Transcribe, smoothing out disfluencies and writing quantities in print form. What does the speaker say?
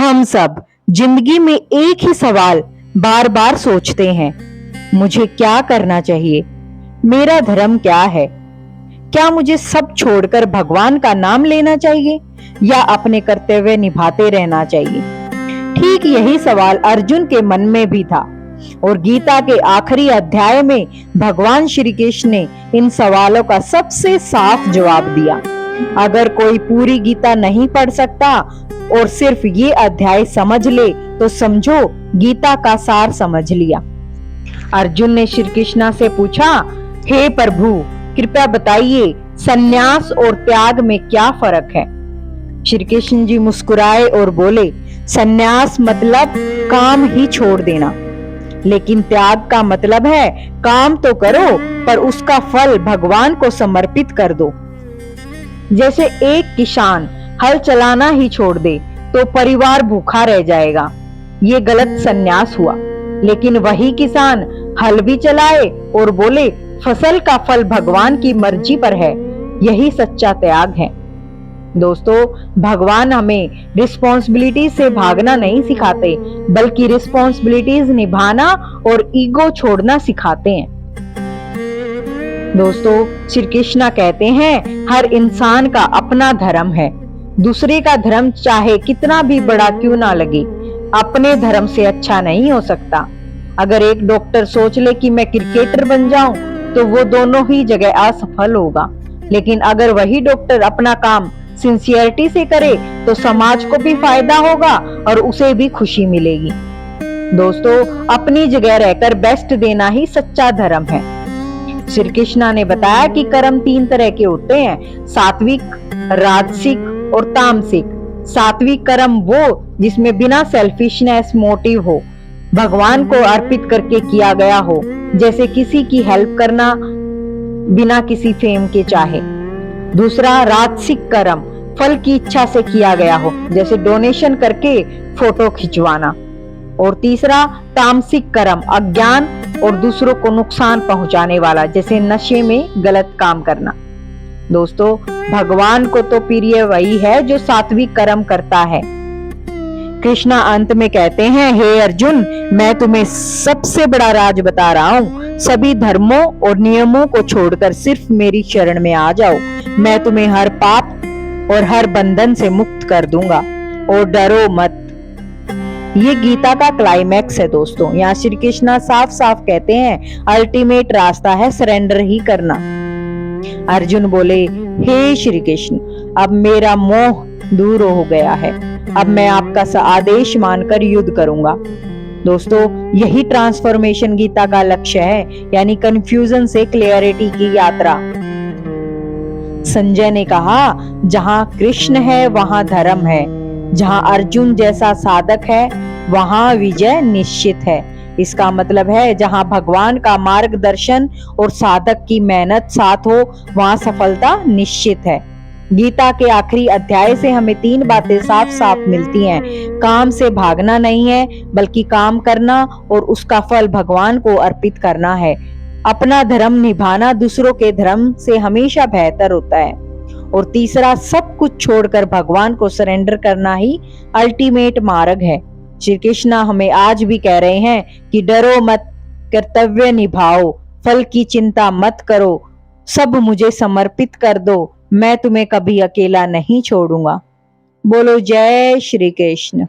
हम सब जिंदगी में एक ही सवाल बार बार सोचते हैं, मुझे क्या करना चाहिए? मेरा धर्म क्या है? क्या मुझे सब छोड़कर भगवान का नाम लेना चाहिए या अपने कर्तव्य निभाते रहना चाहिए? ठीक यही सवाल अर्जुन के मन में भी था और गीता के आखिरी अध्याय में भगवान श्री कृष्ण ने इन सवालों का सबसे साफ जवाब दिया। अगर कोई पूरी गीता नहीं पढ़ सकता और सिर्फ ये अध्याय समझ ले तो समझो गीता का सार समझ लिया। अर्जुन ने श्री कृष्ण से पूछा, हे प्रभु कृपया बताइए संन्यास और त्याग में क्या फर्क है? श्री कृष्ण जी मुस्कुराए और बोले, संन्यास मतलब काम ही छोड़ देना, लेकिन त्याग का मतलब है काम तो करो पर उसका फल भगवान को समर्पित कर दो। जैसे एक किसान हल चलाना ही छोड़ दे तो परिवार भूखा रह जाएगा, ये गलत संन्यास हुआ। लेकिन वही किसान हल भी चलाए और बोले फसल का फल भगवान की मर्जी पर है, यही सच्चा त्याग है। दोस्तों, भगवान हमें रिस्पॉन्सिबिलिटी से भागना नहीं सिखाते, बल्कि रिस्पॉन्सिबिलिटीज निभाना और ईगो छोड़ना सिखाते हैं। दोस्तों, श्री कृष्ण कहते हैं हर इंसान का अपना धर्म है। दूसरे का धर्म चाहे कितना भी बड़ा क्यों ना लगे, अपने धर्म से अच्छा नहीं हो सकता। अगर एक डॉक्टर सोच ले कि मैं क्रिकेटर बन जाऊं तो वो दोनों ही जगह असफल होगा, लेकिन अगर वही डॉक्टर अपना काम सिंसियरिटी से करे तो समाज को भी फायदा होगा और उसे भी खुशी मिलेगी। दोस्तों, अपनी जगह रहकर बेस्ट देना ही सच्चा धर्म है। श्री कृष्ण ने बताया कि कर्म 3 तरह के होते हैं, सात्विक, राजसिक और तामसिक। सात्विक कर्म वो जिसमें बिना सेल्फिशनेस मोटिव हो, भगवान को अर्पित करके किया गया हो, जैसे किसी की हेल्प करना बिना किसी फेम के चाहे। दूसरा राजसिक कर्म फल की इच्छा से किया गया हो, जैसे डोनेशन करके फोटो खिंचवाना। और तीसरा तामसिक कर्म अज्ञान और दूसरों को नुकसान पहुंचाने वाला, जैसे नशे में गलत काम करना। दोस्तों, भगवान को तो प्रिय वही है जो सात्विक कर्म करता है। कृष्णा अंत में कहते हैं, हे अर्जुन मैं तुम्हें सबसे बड़ा राज बता रहा हूँ, सभी धर्मों और नियमों को छोड़कर सिर्फ मेरी शरण में आ जाओ, मैं तुम्हें हर पाप और हर बंधन से मुक्त कर दूंगा और डरो मत। ये गीता का क्लाइमैक्स है दोस्तों। यहाँ श्री कृष्ण साफ साफ कहते हैं अल्टीमेट रास्ता है सरेंडर ही करना। अर्जुन बोले, हे श्री कृष्ण अब मेरा मोह दूर हो गया है, अब मैं आपका आदेश मानकर युद्ध करूंगा। दोस्तों, यही ट्रांसफॉर्मेशन गीता का लक्ष्य है, यानी कंफ्यूजन से क्लियरिटी की यात्रा। संजय ने कहा, जहां कृष्ण है वहां धर्म है, जहां अर्जुन जैसा साधक है वहां विजय निश्चित है। इसका मतलब है जहां भगवान का मार्गदर्शन और साधक की मेहनत साथ हो वहां सफलता निश्चित है। गीता के आखिरी अध्याय से हमें 3 बातें साफ साफ मिलती हैं। काम से भागना नहीं है, बल्कि काम करना और उसका फल भगवान को अर्पित करना है। अपना धर्म निभाना दूसरों के धर्म से हमेशा बेहतर होता है। और तीसरा, सब कुछ छोड़कर भगवान को सरेंडर करना ही अल्टीमेट मार्ग है। श्री कृष्ण हमें आज भी कह रहे हैं कि डरो मत, कर्तव्य निभाओ, फल की चिंता मत करो, सब मुझे समर्पित कर दो, मैं तुम्हें कभी अकेला नहीं छोड़ूंगा। बोलो जय श्री कृष्ण।